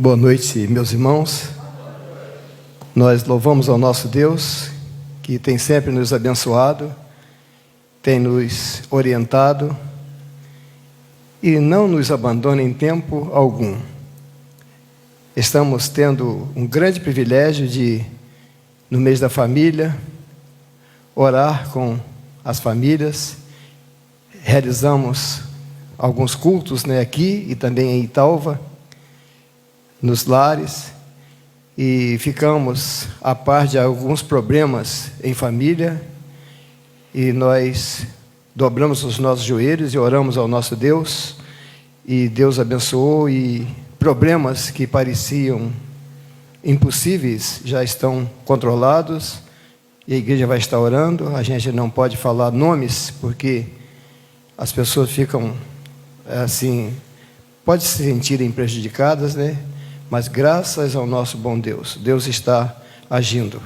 Boa noite, meus irmãos. Nós louvamos ao nosso Deus, que tem sempre nos abençoado, tem nos orientado e não nos abandona em tempo algum. Estamos tendo um grande privilégio de, no mês da família, orar com as famílias. Realizamos alguns cultos, aqui e também em Italva, nos lares, e ficamos a par de alguns problemas em família, e nós dobramos os nossos joelhos e oramos ao nosso Deus, e Deus abençoou, e problemas que pareciam impossíveis já estão controlados, e a igreja vai estar orando. A gente não pode falar nomes, porque as pessoas ficam assim, podem se sentirem prejudicadas, Mas graças ao nosso bom Deus, Deus está agindo.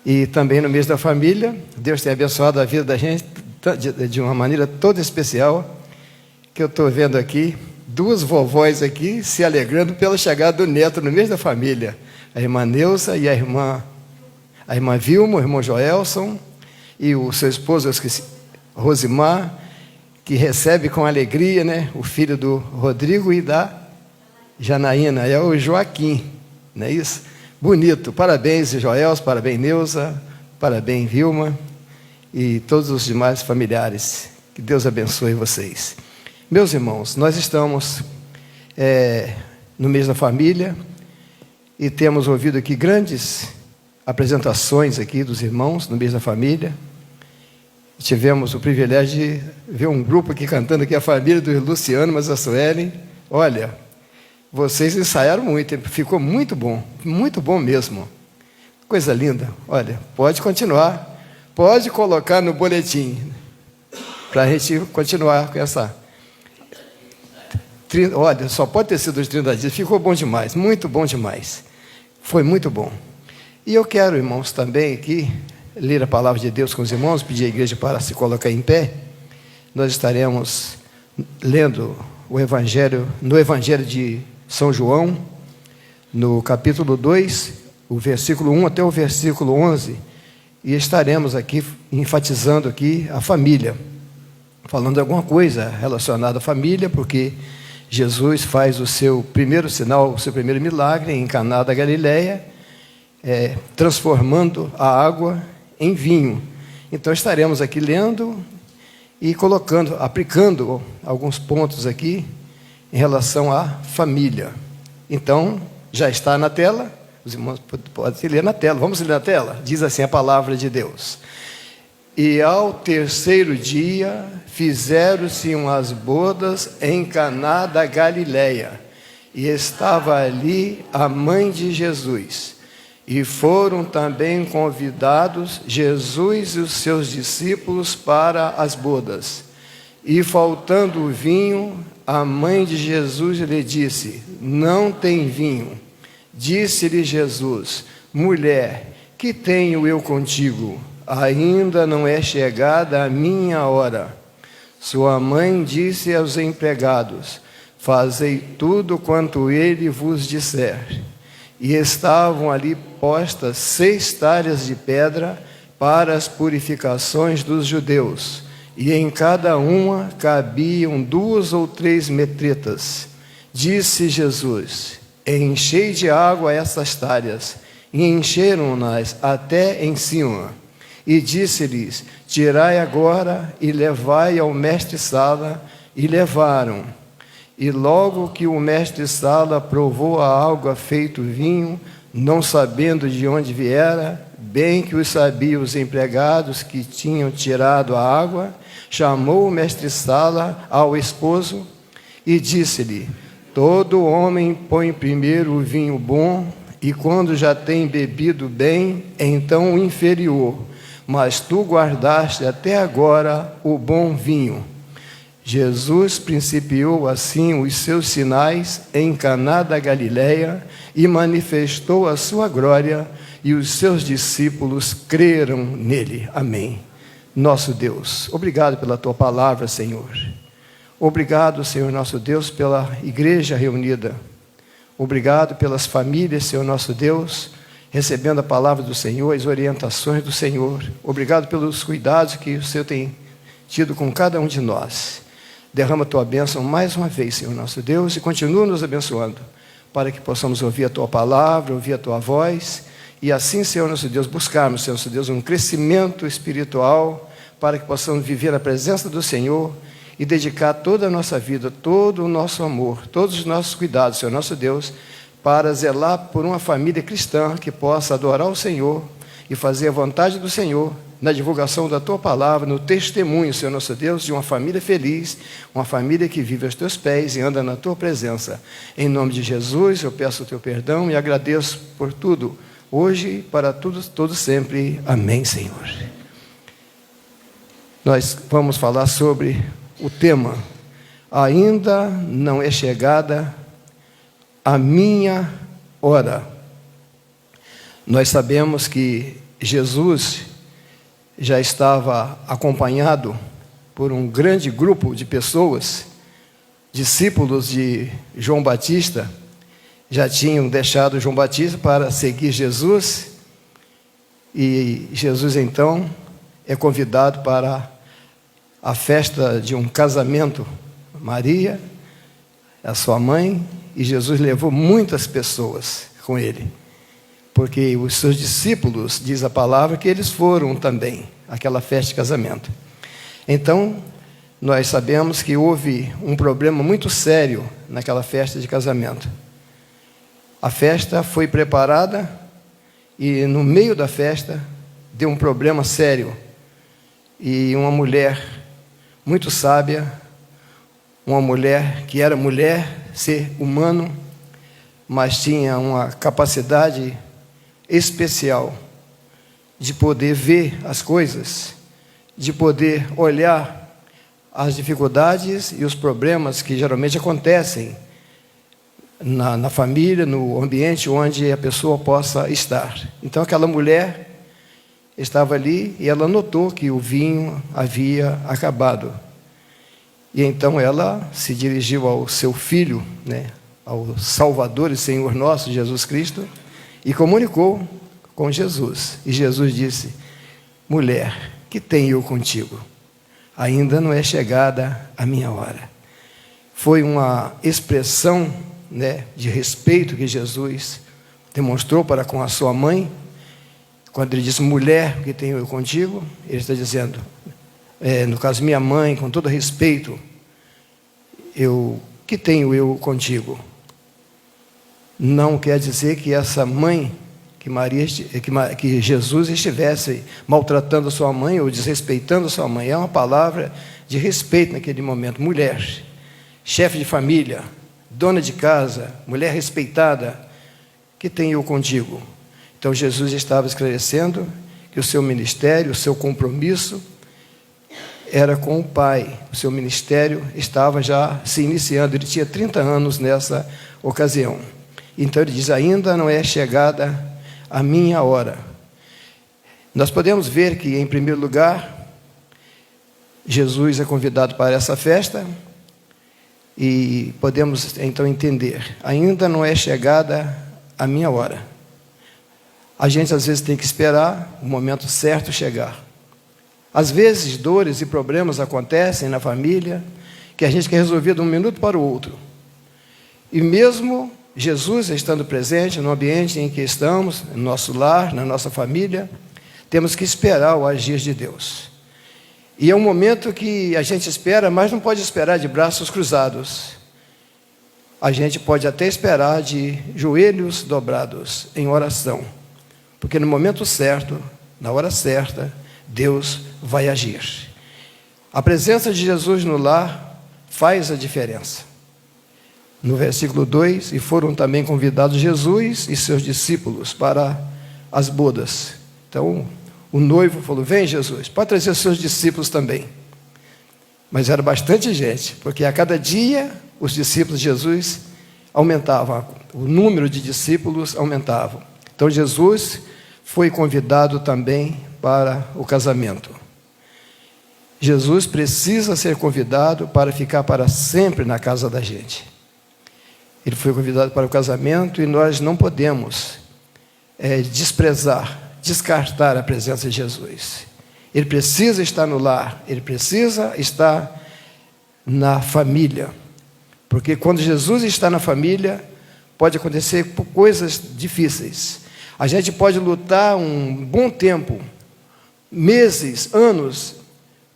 E também no mês da família, Deus tem abençoado a vida da gente de uma maneira toda especial, que eu estou vendo aqui, duas vovós aqui se alegrando pela chegada do neto no mês da família. A irmã Neuza e a irmã Vilma, o irmão Joelson, e o seu esposo, eu esqueci, Rosimar, que recebe com alegria, o filho do Rodrigo e da Janaína, é o Joaquim, não é isso? Bonito, parabéns Joelson, parabéns Neuza, parabéns Vilma e todos os demais familiares, que Deus abençoe vocês. Meus irmãos, nós estamos no mês da família e temos ouvido aqui grandes apresentações aqui dos irmãos no mês da família. Tivemos o privilégio de ver um grupo aqui cantando aqui, a família do Luciano, mas a Suelen, olha, vocês ensaiaram muito, ficou muito bom mesmo. Coisa linda. Olha, pode continuar, pode colocar no boletim, para a gente continuar com essa. Olha, só pode ter sido os 30 dias, ficou bom demais, muito bom demais. Foi muito bom. E eu quero, irmãos, também aqui, ler a palavra de Deus com os irmãos, pedir à igreja para se colocar em pé. Nós estaremos lendo o Evangelho, no Evangelho de São João, no capítulo 2, o versículo 1 até o versículo 11, e estaremos aqui enfatizando aqui a família, falando alguma coisa relacionada à família, porque Jesus faz o seu primeiro sinal, o seu primeiro milagre em Caná da Galileia, transformando a água em vinho. Então estaremos aqui lendo e aplicando alguns pontos aqui em relação à família. Então, já está na tela, os irmãos podem ler na tela, vamos ler na tela? Diz assim a palavra de Deus: E ao terceiro dia fizeram-se umas bodas em Caná da Galileia, e estava ali a mãe de Jesus, e foram também convidados Jesus e os seus discípulos para as bodas. E faltando o vinho, a mãe de Jesus lhe disse: Não tem vinho. Disse-lhe Jesus: Mulher, que tenho eu contigo? Ainda não é chegada a minha hora. Sua mãe disse aos empregados: Fazei tudo quanto ele vos disser. E estavam ali postas 6 talhas de pedra para as purificações dos judeus, e em cada uma cabiam 2 ou 3 metretas. Disse Jesus: Enchei de água essas talhas. E encheram-nas até em cima. E disse-lhes: Tirai agora e levai ao mestre-sala. E levaram. E logo que o mestre-sala provou a água feito vinho, não sabendo de onde viera, bem que os sabiam os empregados que tinham tirado a água, chamou o mestre-sala ao esposo e disse-lhe: Todo homem põe primeiro o vinho bom, e quando já tem bebido bem, então o inferior, mas tu guardaste até agora o bom vinho. Jesus principiou assim os seus sinais em Caná da Galileia e manifestou a sua glória, e os seus discípulos creram nele. Amém. Nosso Deus, obrigado pela tua palavra, Senhor. Obrigado, Senhor nosso Deus, pela igreja reunida. Obrigado pelas famílias, Senhor nosso Deus, recebendo a palavra do Senhor, as orientações do Senhor. Obrigado pelos cuidados que o Senhor tem tido com cada um de nós. Derrama a Tua bênção mais uma vez, Senhor nosso Deus, e continua nos abençoando, para que possamos ouvir a Tua palavra, ouvir a Tua voz, e assim, Senhor nosso Deus, buscarmos, Senhor nosso Deus, um crescimento espiritual, para que possamos viver na presença do Senhor e dedicar toda a nossa vida, todo o nosso amor, todos os nossos cuidados, Senhor nosso Deus, para zelar por uma família cristã que possa adorar o Senhor e fazer a vontade do Senhor na divulgação da Tua palavra, no testemunho, Senhor nosso Deus, de uma família feliz, uma família que vive aos Teus pés e anda na Tua presença. Em nome de Jesus, eu peço o Teu perdão e agradeço por tudo, hoje e para todo sempre. Amém, Senhor. Nós vamos falar sobre o tema: ainda não é chegada a minha hora. Nós sabemos que Jesus já estava acompanhado por um grande grupo de pessoas, discípulos de João Batista, já tinham deixado João Batista para seguir Jesus, e Jesus então é convidado para a festa de um casamento. Maria, a sua mãe, e Jesus levou muitas pessoas com ele, porque os seus discípulos, diz a palavra, que eles foram também àquela festa de casamento. Então, nós sabemos que houve um problema muito sério naquela festa de casamento. A festa foi preparada e no meio da festa deu um problema sério. E uma mulher muito sábia, uma mulher que era mulher, ser humano, mas tinha uma capacidade especial de poder ver as coisas, de poder olhar as dificuldades e os problemas que geralmente acontecem na família, no ambiente onde a pessoa possa estar. Então aquela mulher estava ali e ela notou que o vinho havia acabado. E então ela se dirigiu ao seu filho, ao Salvador e Senhor nosso, Jesus Cristo, e comunicou com Jesus. E Jesus disse: mulher, que tenho eu contigo? Ainda não é chegada a minha hora. Foi uma expressão de respeito que Jesus demonstrou para com a sua mãe. Quando ele disse: mulher, que tenho eu contigo, ele está dizendo, no caso minha mãe, com todo respeito, que tenho eu contigo? Não quer dizer que essa mãe, que Jesus estivesse maltratando a sua mãe ou desrespeitando a sua mãe. É uma palavra de respeito naquele momento. Mulher, chefe de família, dona de casa, mulher respeitada, que tenho eu contigo? Então Jesus estava esclarecendo que o seu ministério, o seu compromisso era com o Pai. O seu ministério estava já se iniciando. Ele tinha 30 anos nessa ocasião. Então ele diz: ainda não é chegada a minha hora. Nós podemos ver que, em primeiro lugar, Jesus é convidado para essa festa, e podemos então entender: ainda não é chegada a minha hora. A gente às vezes tem que esperar o momento certo chegar. Às vezes dores e problemas acontecem na família que a gente quer resolver de um minuto para o outro. E mesmo Jesus estando presente no ambiente em que estamos, no nosso lar, na nossa família, temos que esperar o agir de Deus. E é um momento que a gente espera, mas não pode esperar de braços cruzados. A gente pode até esperar de joelhos dobrados em oração, porque no momento certo, na hora certa, Deus vai agir. A presença de Jesus no lar faz a diferença. No versículo 2, e foram também convidados Jesus e seus discípulos para as bodas. Então, o noivo falou: vem Jesus, pode trazer seus discípulos também. Mas era bastante gente, porque a cada dia os discípulos de Jesus aumentavam, o número de discípulos aumentava. Então Jesus foi convidado também para o casamento. Jesus precisa ser convidado para ficar para sempre na casa da gente. Ele foi convidado para o casamento e nós não podemos descartar a presença de Jesus. Ele precisa estar no lar, ele precisa estar na família. Porque quando Jesus está na família, pode acontecer coisas difíceis. A gente pode lutar um bom tempo, meses, anos,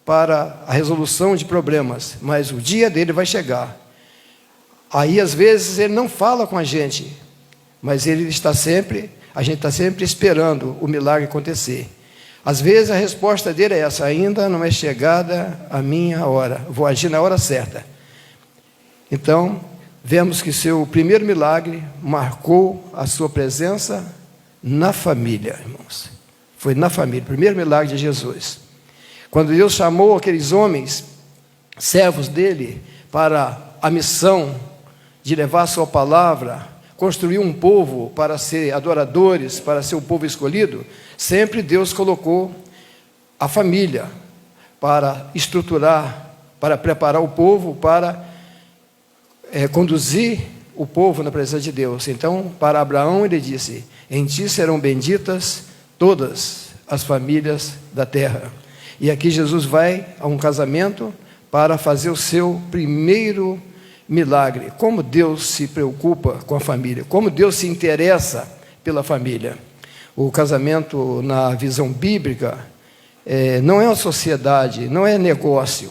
para a resolução de problemas, mas o dia dele vai chegar. Aí, às vezes, ele não fala com a gente, mas a gente está sempre esperando o milagre acontecer. Às vezes, a resposta dele é essa: ainda não é chegada a minha hora, vou agir na hora certa. Então, vemos que seu primeiro milagre marcou a sua presença na família, irmãos. Foi na família, o primeiro milagre de Jesus. Quando Deus chamou aqueles homens, servos dele, para a missão de levar a sua palavra, construir um povo para ser adoradores, para ser o povo escolhido, sempre Deus colocou a família para estruturar, para preparar o povo, para conduzir o povo na presença de Deus. Então, para Abraão, ele disse: em ti serão benditas todas as famílias da terra. E aqui Jesus vai a um casamento para fazer o seu primeiro milagre. Como Deus se preocupa com a família, como Deus se interessa pela família. O casamento, na visão bíblica, não é uma sociedade, não é negócio.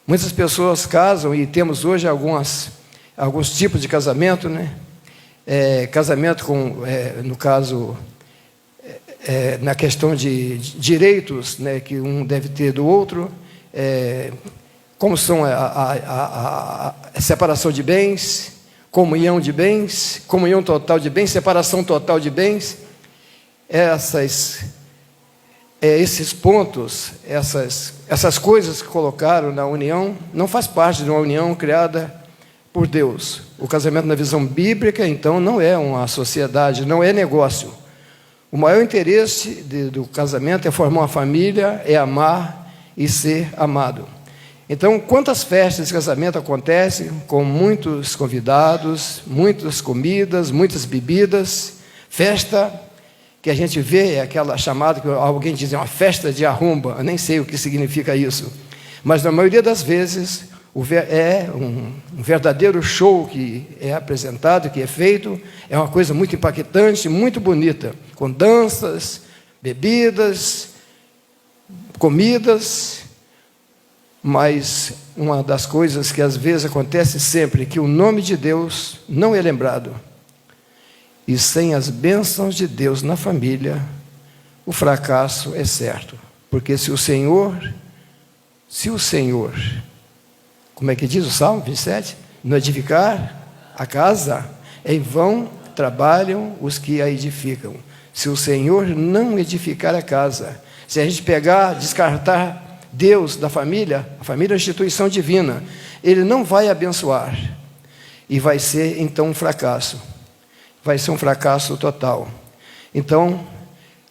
Muitas pessoas casam, e temos hoje alguns tipos de casamento, né? Casamento no caso, na questão de direitos, né, que um deve ter do outro, como são a separação de bens, comunhão de bens, comunhão total de bens, separação total de bens. Esses pontos, essas coisas que colocaram na união, não faz parte de uma união criada por Deus. O casamento na visão bíblica, então, não é uma sociedade, não é negócio. O maior interesse do casamento é formar uma família, é amar e ser amado. Então, quantas festas de casamento acontecem com muitos convidados, muitas comidas, muitas bebidas, festa que a gente vê, é aquela chamada que alguém diz, é uma festa de arromba, eu nem sei o que significa isso, mas na maioria das vezes é um verdadeiro show que é apresentado, que é feito, é uma coisa muito impactante, muito bonita, com danças, bebidas, comidas, mas uma das coisas que às vezes acontece sempre, que o nome de Deus não é lembrado. E sem as bênçãos de Deus na família, o fracasso é certo. Porque se o Senhor, como é que diz o Salmo 27? Não edificar a casa, em vão trabalham os que a edificam. Se o Senhor não edificar a casa, se a gente descartar Deus da família, a família é uma instituição divina, Ele não vai abençoar. E vai ser então um fracasso. Vai ser um fracasso total. Então,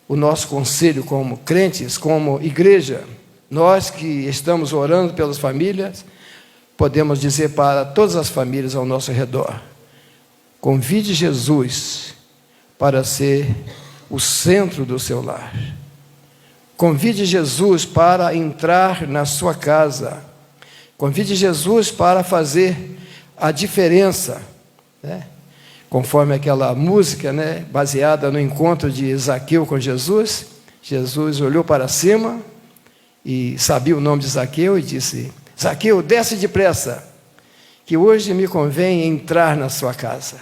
o nosso conselho como crentes, como igreja, nós que estamos orando pelas famílias, podemos dizer para todas as famílias ao nosso redor: convide Jesus para ser o centro do seu lar. Convide Jesus para entrar na sua casa. Convide Jesus para fazer a diferença, né? Conforme aquela música, né, baseada no encontro de Zaqueu com Jesus. Jesus olhou para cima e sabia o nome de Zaqueu e disse: Zaqueu, desce depressa, que hoje me convém entrar na sua casa.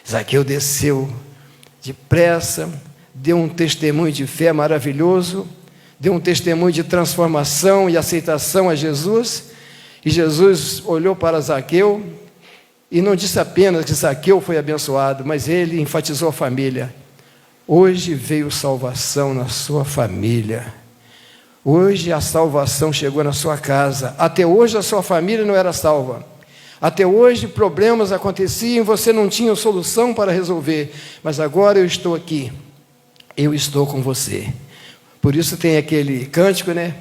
Zaqueu desceu depressa, deu um testemunho de fé maravilhoso, deu um testemunho de transformação e aceitação a Jesus, e Jesus olhou para Zaqueu e não disse apenas que Zaqueu foi abençoado, mas ele enfatizou a família. Hoje veio salvação na sua família. Hoje a salvação chegou na sua casa. Até hoje a sua família não era salva. Até hoje problemas aconteciam e você não tinha solução para resolver. Mas agora eu estou aqui. Eu estou com você. Por isso tem aquele cântico, né?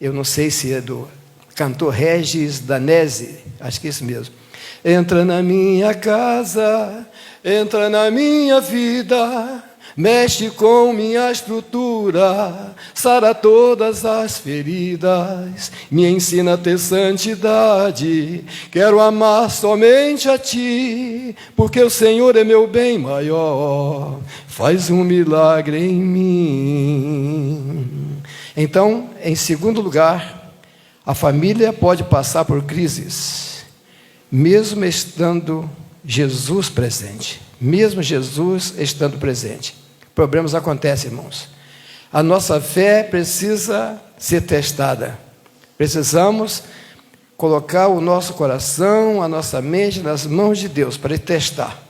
Eu não sei se é do Cantor Regis Danese, acho que é isso mesmo. Entra na minha casa, entra na minha vida, mexe com minha estrutura, sara todas as feridas, me ensina a ter santidade, quero amar somente a Ti, porque o Senhor é meu bem maior, faz um milagre em mim. Então, em segundo lugar, a família pode passar por crises, mesmo estando Jesus presente. Mesmo Jesus estando presente. Problemas acontecem, irmãos. A nossa fé precisa ser testada. Precisamos colocar o nosso coração, a nossa mente nas mãos de Deus para Ele testar.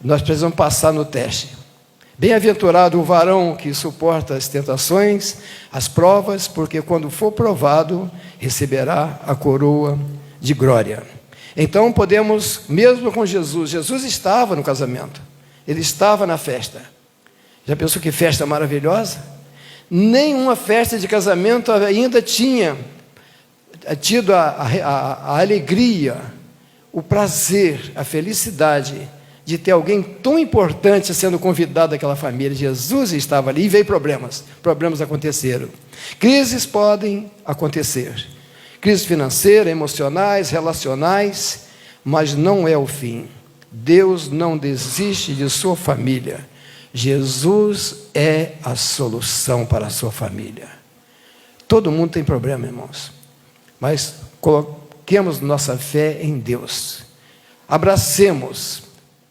Nós precisamos passar no teste. Bem-aventurado o varão que suporta as tentações, as provas, porque quando for provado, receberá a coroa de glória. Então podemos, mesmo com Jesus, Jesus estava no casamento, Ele estava na festa. Já pensou que festa maravilhosa? Nenhuma festa de casamento ainda tinha tido a alegria, o prazer, a felicidade de ter alguém tão importante sendo convidado àquela família. Jesus estava ali e veio problemas aconteceram. Crises podem acontecer. Crises financeiras, emocionais, relacionais, mas não é o fim. Deus não desiste de sua família. Jesus é a solução para a sua família. Todo mundo tem problema, irmãos, mas coloquemos nossa fé em Deus. Abracemos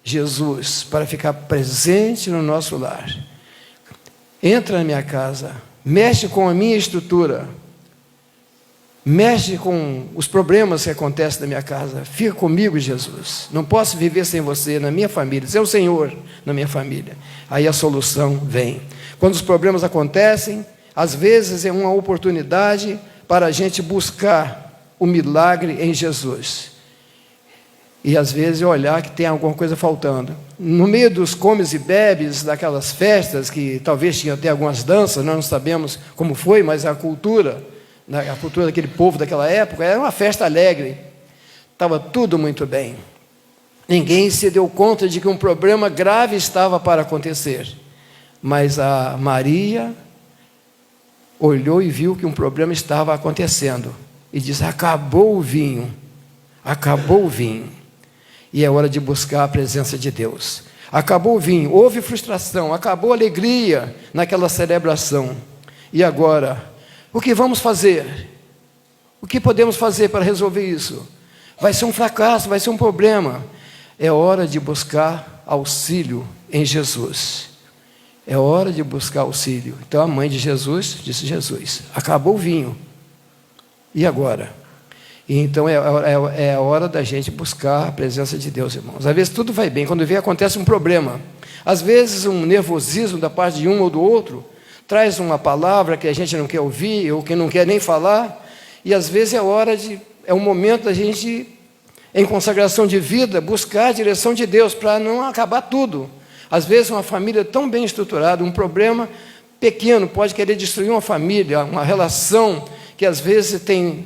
Jesus para ficar presente no nosso lar. Entra na minha casa, mexe com a minha estrutura, mexe com os problemas que acontecem na minha casa. Fica comigo, Jesus. Não posso viver sem você na minha família. Você é o Senhor na minha família. Aí a solução vem. Quando os problemas acontecem, às vezes é uma oportunidade para a gente buscar o milagre em Jesus. E às vezes olhar que tem alguma coisa faltando. No meio dos comes e bebes, daquelas festas, que talvez tinham até algumas danças, nós não sabemos como foi, mas a cultura daquele povo daquela época, era uma festa alegre, estava tudo muito bem, ninguém se deu conta de que um problema grave estava para acontecer, mas a Maria olhou e viu que um problema estava acontecendo, e disse: acabou o vinho, e é hora de buscar a presença de Deus. Acabou o vinho, houve frustração, acabou a alegria naquela celebração, e agora, o que vamos fazer? O que podemos fazer para resolver isso? Vai ser um fracasso, vai ser um problema. É hora de buscar auxílio em Jesus. É hora de buscar auxílio. Então a mãe de Jesus disse: Jesus, acabou o vinho. E agora? E então é a hora da gente buscar a presença de Deus, irmãos. Às vezes tudo vai bem, quando vem acontece um problema. Às vezes um nervosismo da parte de um ou do outro traz uma palavra que a gente não quer ouvir, ou que não quer nem falar, e às vezes é o momento da gente, em consagração de vida, buscar a direção de Deus, para não acabar tudo. Às vezes uma família tão bem estruturada, um problema pequeno pode querer destruir uma família, uma relação, que às vezes tem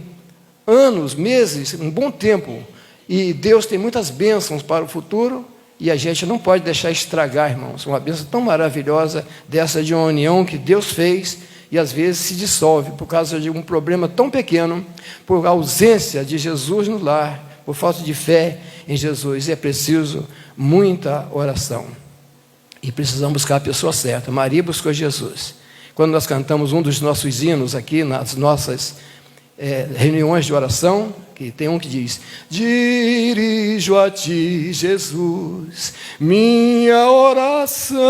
anos, meses, um bom tempo, e Deus tem muitas bênçãos para o futuro, e a gente não pode deixar estragar, irmãos, uma bênção tão maravilhosa dessa de uma união que Deus fez, e às vezes se dissolve por causa de um problema tão pequeno, por ausência de Jesus no lar, por falta de fé em Jesus. E é preciso muita oração, e precisamos buscar a pessoa certa. Maria buscou Jesus. Quando nós cantamos um dos nossos hinos aqui, nas nossas reuniões de oração, que tem um que diz: dirijo a Ti, Jesus, minha oração,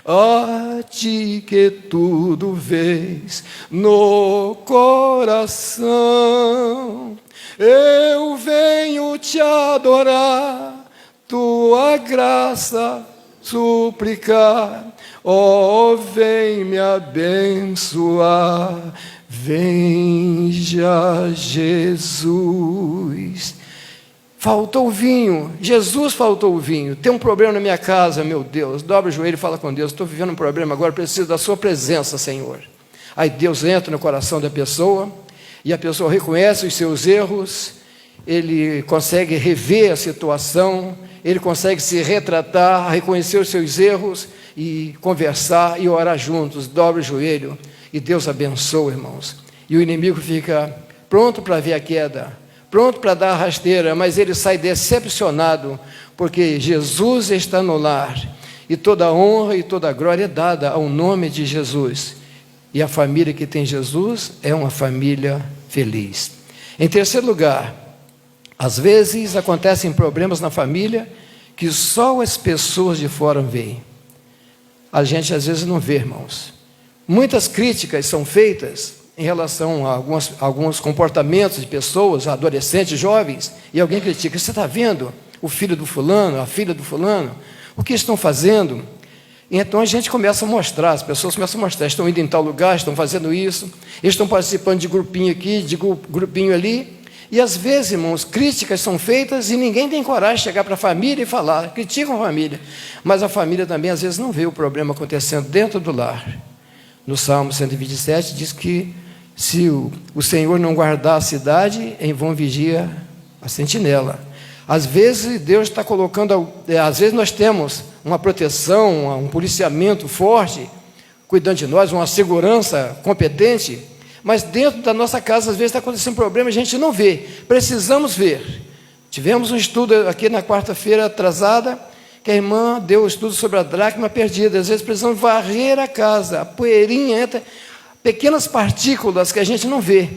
a Ti que tudo vês no coração, eu venho Te adorar, Tua graça suplicar, ó, vem me abençoar. Vem já, Jesus. Faltou o vinho, Jesus faltou o vinho. Tem um problema na minha casa, meu Deus. Dobra o joelho e fala com Deus: estou vivendo um problema agora, preciso da sua presença, Senhor. Aí Deus entra no coração da pessoa, e a pessoa reconhece os seus erros, ele consegue rever a situação, ele consegue se retratar, reconhecer os seus erros e conversar e orar juntos, dobra o joelho e Deus abençoa, irmãos. E o inimigo fica pronto para ver a queda, pronto para dar a rasteira, mas ele sai decepcionado, porque Jesus está no lar, e toda a honra e toda a glória é dada ao nome de Jesus. E a família que tem Jesus é uma família feliz. Em terceiro lugar, às vezes acontecem problemas na família que só as pessoas de fora veem. A gente às vezes não vê, irmãos. Muitas críticas são feitas em relação a alguns comportamentos de pessoas, adolescentes, jovens, e alguém critica: você está vendo o filho do fulano, a filha do fulano, o que estão fazendo? E então a gente começa a mostrar, as pessoas começam a mostrar, estão indo em tal lugar, estão fazendo isso, eles estão participando de grupinho aqui, de grupinho ali. E às vezes, irmãos, críticas são feitas e ninguém tem coragem de chegar para a família e falar, criticam a família, mas a família também às vezes não vê o problema acontecendo dentro do lar. No Salmo 127 diz que se o Senhor não guardar a cidade, em vão vigia a sentinela. Às vezes Deus está colocando, às vezes nós temos uma proteção, um policiamento forte, cuidando de nós, uma segurança competente, mas dentro da nossa casa às vezes está acontecendo problema, a gente não vê, precisamos ver. Tivemos um estudo aqui na quarta-feira atrasada, que a irmã deu um estudo sobre a dracma perdida. Às vezes precisamos varrer a casa, a poeirinha entra, pequenas partículas que a gente não vê.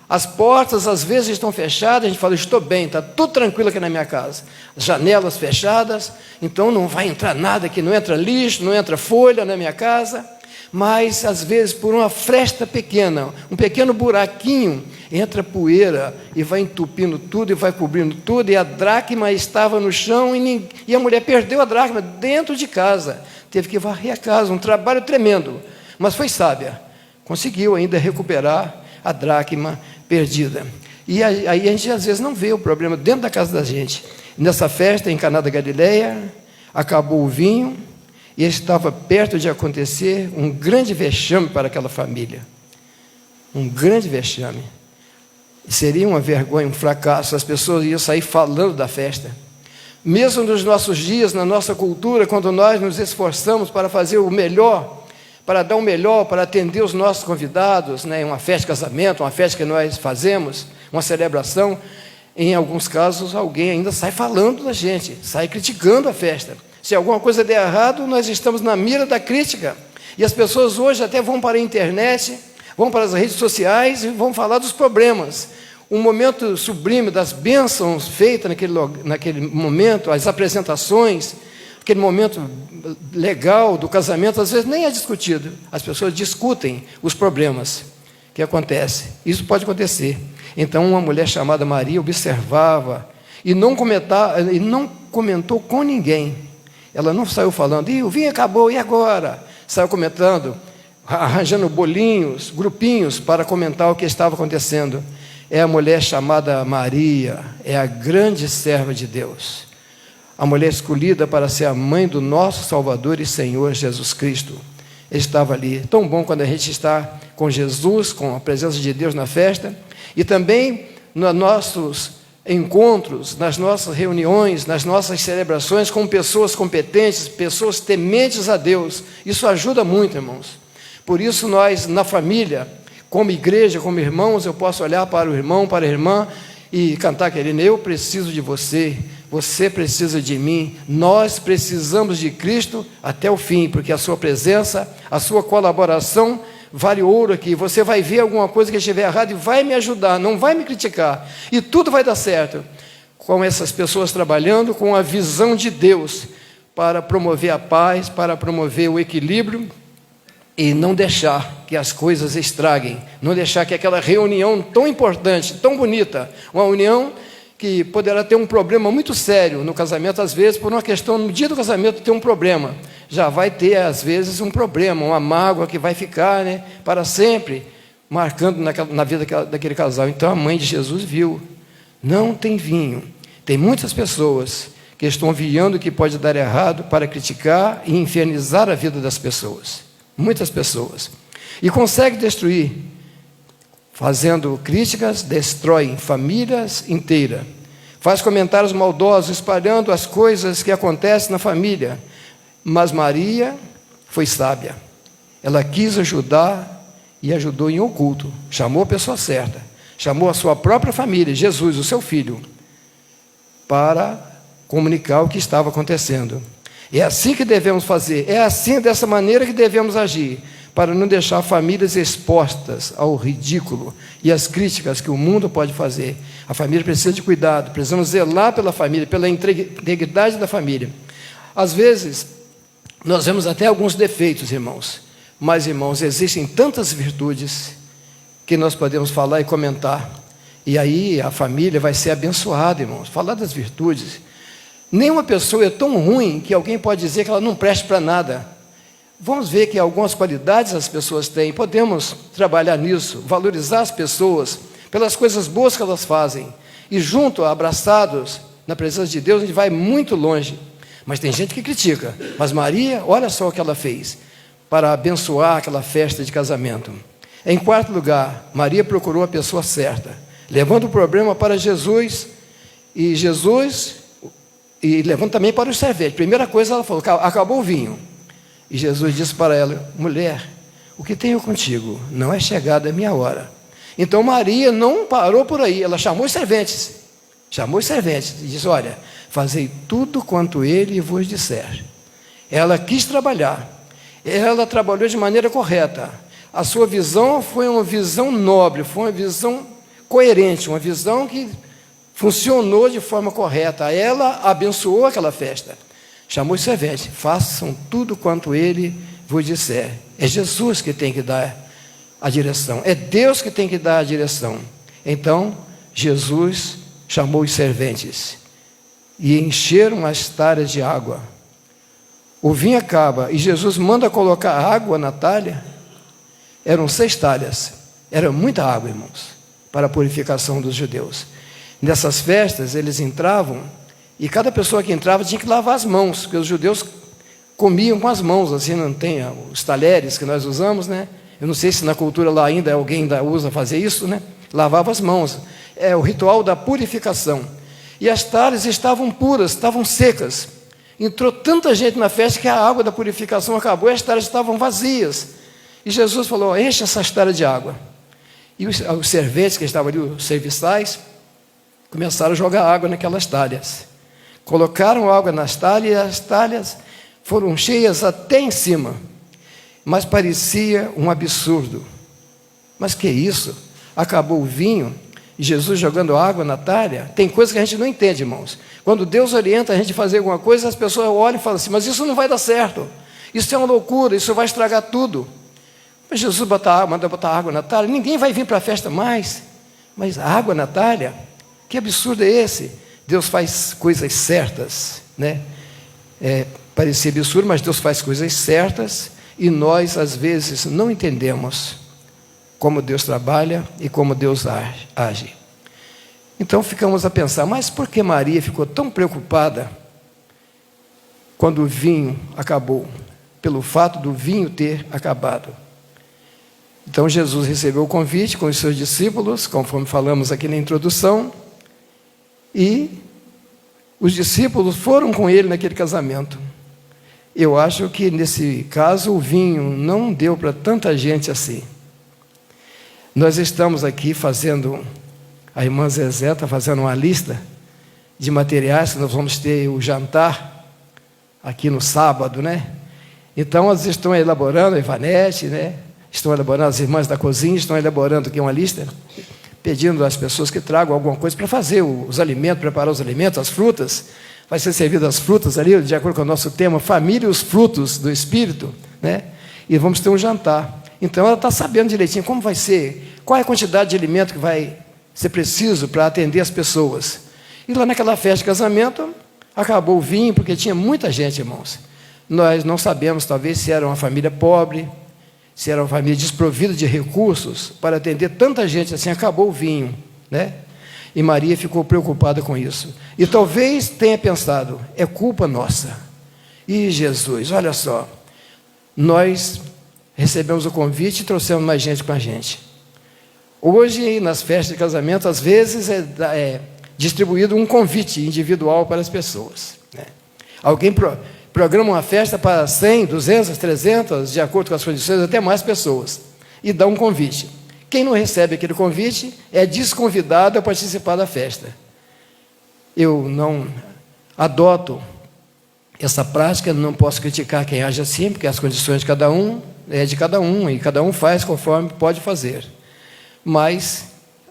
As portas às vezes estão fechadas, a gente fala, estou bem, está tudo tranquilo aqui na minha casa. As janelas fechadas, então não vai entrar nada aqui, não entra lixo, não entra folha na minha casa. Mas às vezes por uma fresta pequena, um pequeno buraquinho, entra poeira e vai entupindo tudo e vai cobrindo tudo, e a dracma estava no chão e a mulher perdeu a dracma dentro de casa, teve que varrer a casa, um trabalho tremendo, mas foi sábia, conseguiu ainda recuperar a dracma perdida. E aí a gente às vezes não vê o problema dentro da casa da gente. Nessa festa em Caná da Galileia, acabou o vinho, e estava perto de acontecer um grande vexame para aquela família. Um grande vexame. Seria uma vergonha, um fracasso. As pessoas iam sair falando da festa. Mesmo nos nossos dias, na nossa cultura, quando nós nos esforçamos para fazer o melhor, para dar o melhor, para atender os nossos convidados, né, uma festa de casamento, uma festa que nós fazemos, uma celebração, em alguns casos alguém ainda sai falando da gente, sai criticando a festa. Se alguma coisa der errado, nós estamos na mira da crítica. E as pessoas hoje até vão para a internet, vão para as redes sociais e vão falar dos problemas. Um momento sublime das bênçãos feitas naquele momento, as apresentações, aquele momento legal do casamento, às vezes nem é discutido. As pessoas discutem os problemas que acontecem. Isso pode acontecer. Então, uma mulher chamada Maria observava e não comentou com ninguém. Ela não saiu falando, o vinho acabou, e agora? Saiu comentando, arranjando bolinhos, grupinhos para comentar o que estava acontecendo. É a mulher chamada Maria, é a grande serva de Deus. A mulher escolhida para ser a mãe do nosso Salvador e Senhor Jesus Cristo. Estava ali. Tão bom quando a gente está com Jesus, com a presença de Deus na festa, e também nos nossos encontros, nas nossas reuniões, nas nossas celebrações com pessoas competentes, pessoas tementes a Deus. Isso ajuda muito, irmãos. Por isso nós, na família, como igreja, como irmãos, eu posso olhar para o irmão, para a irmã e cantar aquele: eu preciso de você, você precisa de mim, nós precisamos de Cristo até o fim, porque a sua presença, a sua colaboração vale ouro aqui. Você vai ver alguma coisa que estiver errada e vai me ajudar, não vai me criticar, e tudo vai dar certo, com essas pessoas trabalhando com a visão de Deus, para promover a paz, para promover o equilíbrio, e não deixar que as coisas estraguem, não deixar que aquela reunião tão importante, tão bonita, uma união que poderá ter um problema muito sério no casamento, às vezes, por uma questão, no dia do casamento ter um problema, já vai ter, às vezes, um problema, uma mágoa que vai ficar, né, para sempre, marcando na vida daquele casal. Então, a mãe de Jesus viu, não tem vinho. Tem muitas pessoas que estão viando o que pode dar errado para criticar e infernizar a vida das pessoas. Muitas pessoas. E consegue destruir fazendo críticas, destrói famílias inteiras. Faz comentários maldosos, espalhando as coisas que acontecem na família. Mas Maria foi sábia. Ela quis ajudar e ajudou em oculto. Chamou a pessoa certa. Chamou a sua própria família, Jesus, o seu filho, para comunicar o que estava acontecendo. É assim que devemos fazer. É assim, dessa maneira que devemos agir, para não deixar famílias expostas ao ridículo e às críticas que o mundo pode fazer. A família precisa de cuidado, precisamos zelar pela família, pela integridade da família. Às vezes, nós vemos até alguns defeitos, irmãos, mas, irmãos, existem tantas virtudes que nós podemos falar e comentar, e aí a família vai ser abençoada, irmãos. Falar das virtudes. Nenhuma pessoa é tão ruim que alguém pode dizer que ela não presta para nada. Vamos ver que algumas qualidades as pessoas têm, podemos trabalhar nisso, valorizar as pessoas pelas coisas boas que elas fazem, e junto, abraçados na presença de Deus, a gente vai muito longe. Mas tem gente que critica. Mas Maria, olha só o que ela fez para abençoar aquela festa de casamento. Em quarto lugar, Maria procurou a pessoa certa, levando o problema para Jesus, e levando também para os serventes. Primeira coisa, ela falou: acabou o vinho. E Jesus disse para ela: mulher, o que tenho contigo? Não é chegada a minha hora. Então Maria não parou por aí, ela chamou os serventes. E disse: olha, fazei tudo quanto ele vos disser. Ela quis trabalhar. Ela trabalhou de maneira correta. A sua visão foi uma visão nobre, foi uma visão coerente, uma visão que funcionou de forma correta. Ela abençoou aquela festa. Chamou os serventes: façam tudo quanto ele vos disser. É Jesus que tem que dar a direção, é Deus que tem que dar a direção. Então, Jesus chamou os serventes e encheram as talhas de água. O vinho acaba e Jesus manda colocar água na talha. Eram 6 talhas, era muita água, irmãos, para a purificação dos judeus. Nessas festas, eles entravam, e cada pessoa que entrava tinha que lavar as mãos, porque os judeus comiam com as mãos, assim, não tem os talheres que nós usamos, né? Eu não sei se na cultura lá ainda alguém ainda usa fazer isso, né? Lavava as mãos. É o ritual da purificação. E as talhas estavam puras, estavam secas. Entrou tanta gente na festa que a água da purificação acabou e as talhas estavam vazias. E Jesus falou: enche essas talhas de água. E os serventes que estavam ali, os serviçais, começaram a jogar água naquelas talhas. Colocaram água nas talhas e as talhas foram cheias até em cima. Mas parecia um absurdo. Mas que isso? Acabou o vinho e Jesus jogando água na talha? Tem coisa que a gente não entende, irmãos. Quando Deus orienta a gente a fazer alguma coisa, as pessoas olham e falam assim: mas isso não vai dar certo. Isso é uma loucura, isso vai estragar tudo. Mas Jesus manda botar água na talha, ninguém vai vir para a festa mais. Mas água na talha? Que absurdo é esse? Deus faz coisas certas, né? Parecia absurdo, mas Deus faz coisas certas, e nós, às vezes, não entendemos como Deus trabalha e como Deus age. Então, ficamos a pensar: mas por que Maria ficou tão preocupada quando o vinho acabou? Pelo fato do vinho ter acabado. Então, Jesus recebeu o convite com os seus discípulos, conforme falamos aqui na introdução, e os discípulos foram com ele naquele casamento. Eu acho que, nesse caso, o vinho não deu para tanta gente assim. Nós estamos aqui fazendo, a irmã Zezé está fazendo uma lista de materiais, que nós vamos ter o jantar aqui no sábado, né? Então, elas estão elaborando, a Ivanete, né? Estão elaborando, as irmãs da cozinha estão elaborando aqui uma lista, pedindo às pessoas que tragam alguma coisa para fazer os alimentos, preparar os alimentos, as frutas. Vai ser servido as frutas ali, de acordo com o nosso tema, família e os frutos do Espírito, né? E vamos ter um jantar. Então, ela está sabendo direitinho como vai ser, qual é a quantidade de alimento que vai ser preciso para atender as pessoas. E lá naquela festa de casamento, acabou o vinho, porque tinha muita gente, irmãos. Nós não sabemos, talvez, se era uma família pobre, se era uma família desprovida de recursos para atender tanta gente assim. Acabou o vinho, né? E Maria ficou preocupada com isso. E talvez tenha pensado: é culpa nossa. E Jesus, olha só, nós recebemos o convite e trouxemos mais gente com a gente. Hoje, nas festas de casamento, às vezes é distribuído um convite individual para as pessoas, né? Alguém programa uma festa para 100, 200, 300, de acordo com as condições, até mais pessoas, e dá um convite. Quem não recebe aquele convite é desconvidado a participar da festa. Eu não adoto essa prática, não posso criticar quem age assim, porque as condições de cada um é de cada um, e cada um faz conforme pode fazer. Mas,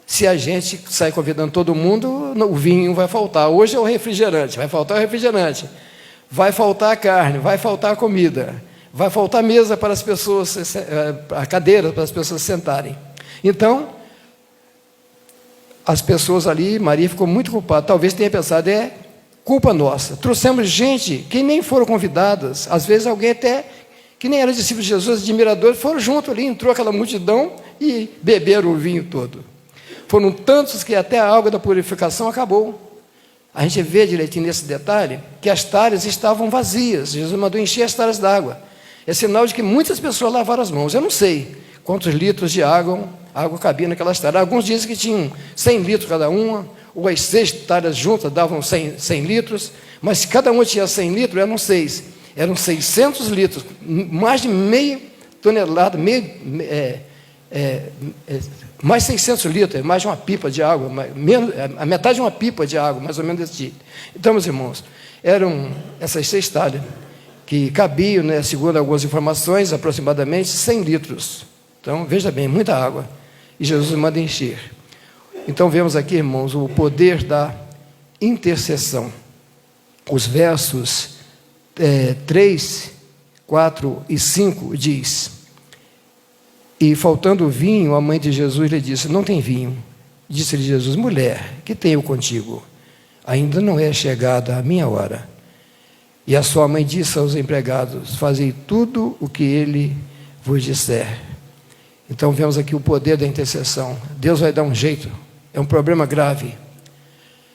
se a gente sai convidando todo mundo, o vinho vai faltar. Hoje é o refrigerante, vai faltar o refrigerante. Vai faltar a carne, vai faltar a comida. Vai faltar mesa para as pessoas, a cadeira para as pessoas sentarem. Então, as pessoas ali, Maria ficou muito culpada. Talvez tenha pensado, é culpa nossa. Trouxemos gente que nem foram convidadas. Às vezes alguém até, que nem era discípulo de Jesus, admiradores, foram junto ali, entrou aquela multidão e beberam o vinho todo. Foram tantos que até a água da purificação acabou. A gente vê direitinho nesse detalhe que as talhas estavam vazias. Jesus mandou encher as talhas d'água. É sinal de que muitas pessoas lavaram as mãos. Eu não sei quantos litros de água cabia naquelas talhas. Alguns dizem que tinham 100 litros cada uma, ou as 6 talhas juntas davam 100 litros, mas se cada uma tinha 100 litros, eram 6. Eram 600 litros, mais de meia tonelada, mais 600 litros, mais de uma pipa de água, a metade de uma pipa de água, mais ou menos desse tipo. Então, meus irmãos, eram essas 6 talhas, que cabiam, né, segundo algumas informações, aproximadamente 100 litros. Então, veja bem, muita água. E Jesus manda encher. Então, vemos aqui, irmãos, o poder da intercessão. Os versos 3, 4 e 5 diz: e faltando vinho, a mãe de Jesus lhe disse: não tem vinho. Disse-lhe Jesus: mulher, que tenho contigo? Ainda não é chegada a minha hora. E a sua mãe disse aos empregados: fazei tudo o que ele vos disser. Então vemos aqui o poder da intercessão. Deus vai dar um jeito. É um problema grave.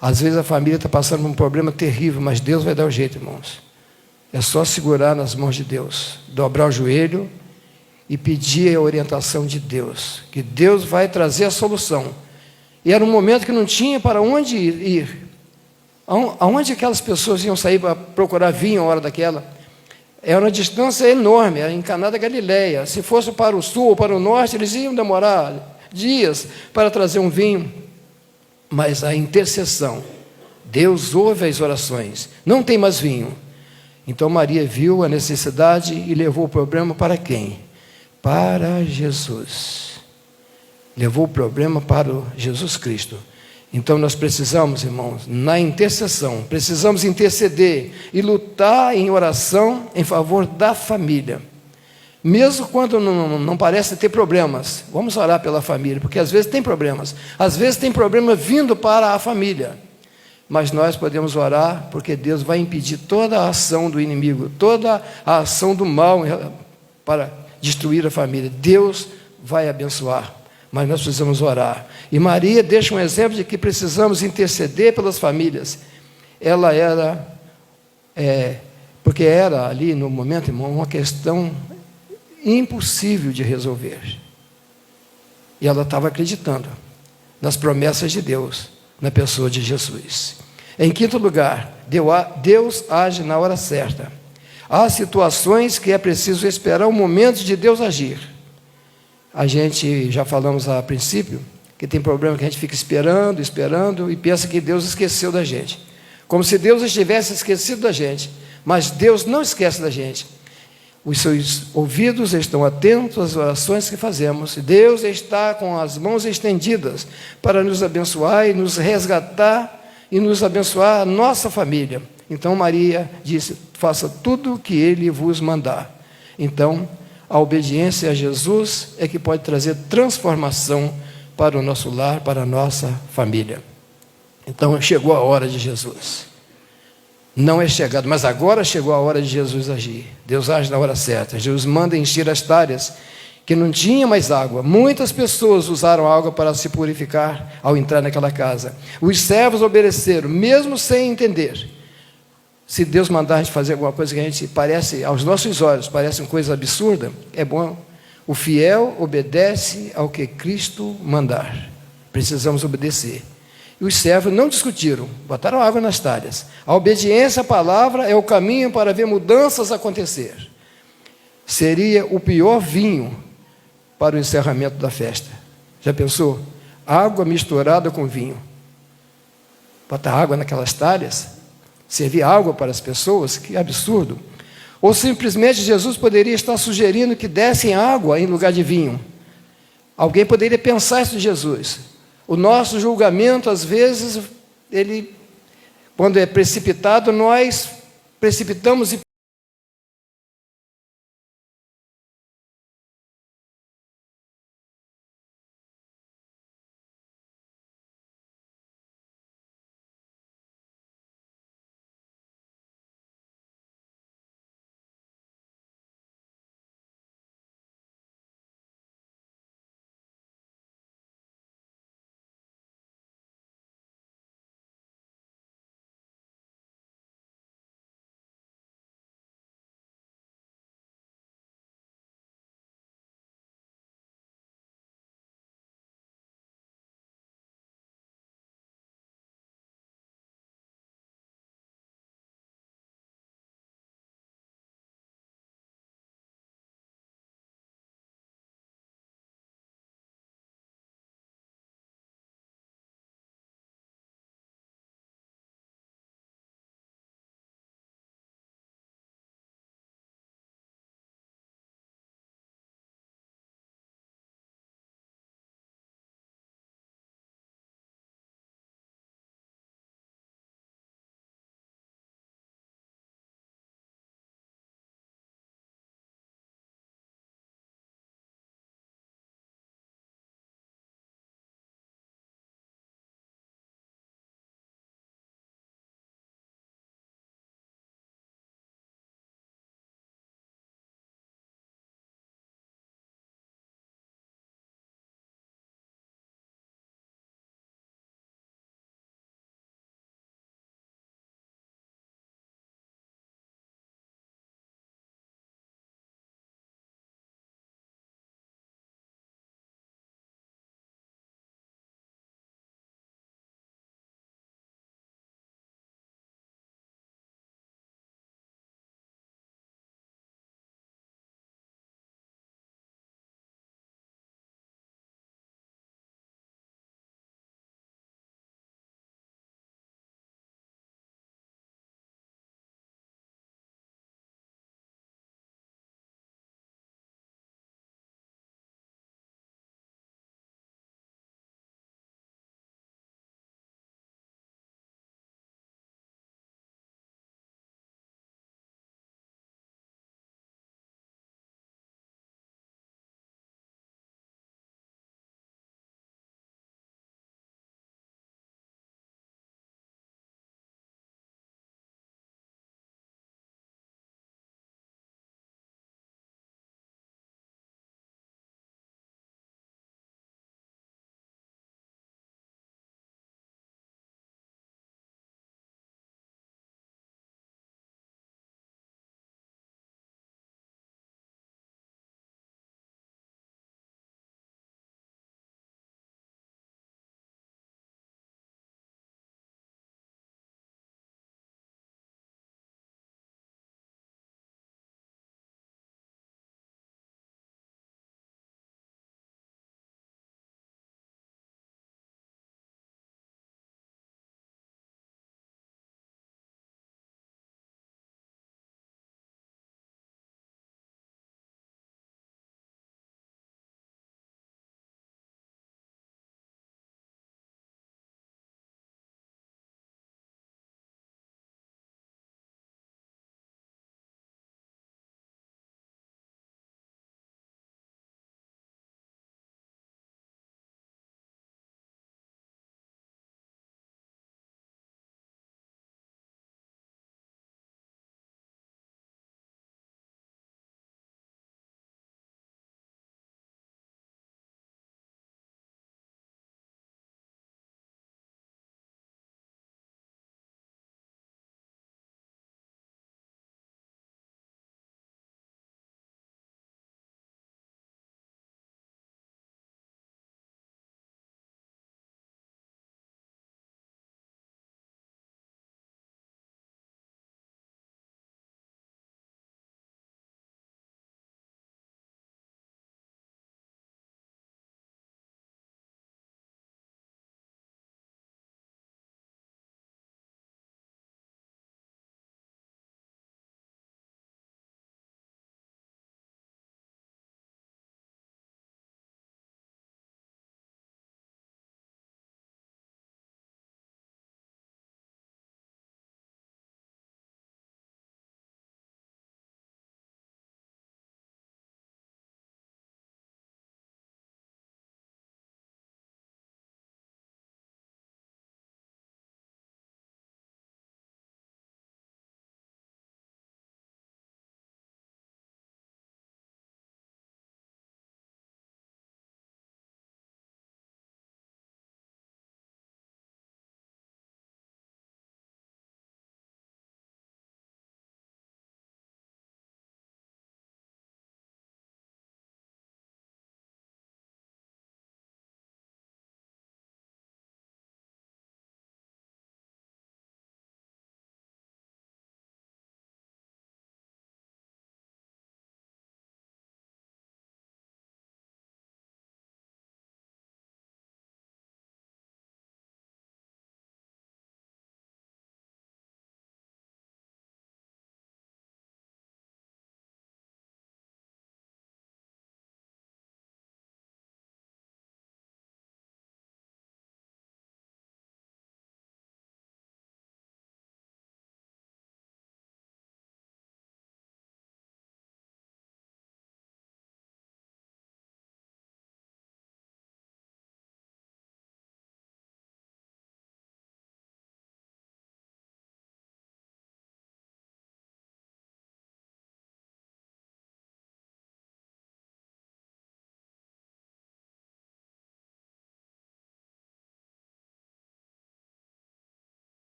Às vezes a família está passando por um problema terrível, mas Deus vai dar um jeito, irmãos. É só segurar nas mãos de Deus, dobrar o joelho e pedir a orientação de Deus, que Deus vai trazer a solução. E era um momento que não tinha para onde ir. Aonde aquelas pessoas iam sair para procurar vinho a hora daquela? Era uma distância enorme, era em Caná da Galileia. Se fosse para o sul ou para o norte, eles iam demorar dias para trazer um vinho. Mas a intercessão, Deus ouve as orações, não tem mais vinho. Então Maria viu a necessidade e levou o problema para quem? Para Jesus. Levou o problema para o Jesus Cristo. Então nós precisamos, irmãos, na intercessão, precisamos interceder e lutar em oração em favor da família. Mesmo quando não parece ter problemas, vamos orar pela família, porque às vezes tem problemas. Às vezes tem problema vindo para a família. Mas nós podemos orar porque Deus vai impedir toda a ação do inimigo, toda a ação do mal para destruir a família. Deus vai abençoar. Mas nós precisamos orar. E Maria deixa um exemplo de que precisamos interceder pelas famílias. Ela era, porque era ali no momento, irmão, uma questão impossível de resolver. E ela estava acreditando nas promessas de Deus, na pessoa de Jesus. Em quinto lugar, Deus age na hora certa. Há situações que é preciso esperar o momento de Deus agir. A gente, já falamos a princípio, que tem problema que a gente fica esperando e pensa que Deus esqueceu da gente. Como se Deus estivesse esquecido da gente. Mas Deus não esquece da gente. Os seus ouvidos estão atentos às orações que fazemos. Deus está com as mãos estendidas para nos abençoar e nos resgatar e nos abençoar a nossa família. Então Maria disse: faça tudo o que Ele vos mandar. Então, a obediência a Jesus é que pode trazer transformação para o nosso lar, para a nossa família. Então chegou a hora de Jesus. Não é chegado, mas agora chegou a hora de Jesus agir. Deus age na hora certa. Jesus manda encher as talhas que não tinha mais água. Muitas pessoas usaram água para se purificar ao entrar naquela casa. Os servos obedeceram, mesmo sem entender. Se Deus mandar a gente fazer alguma coisa que a gente parece, aos nossos olhos, parece uma coisa absurda, é bom O fiel obedece ao que Cristo mandar. Precisamos obedecer. E os servos não discutiram, botaram água nas talhas. A obediência à palavra é o caminho para ver mudanças acontecer. Seria o pior vinho para o encerramento da festa. Já pensou? Água misturada com vinho. Botar água naquelas talhas, servir água para as pessoas, que absurdo. Ou simplesmente Jesus poderia estar sugerindo que dessem água em lugar de vinho. Alguém poderia pensar isso de Jesus. O nosso julgamento, às vezes, quando é precipitado, nós precipitamos e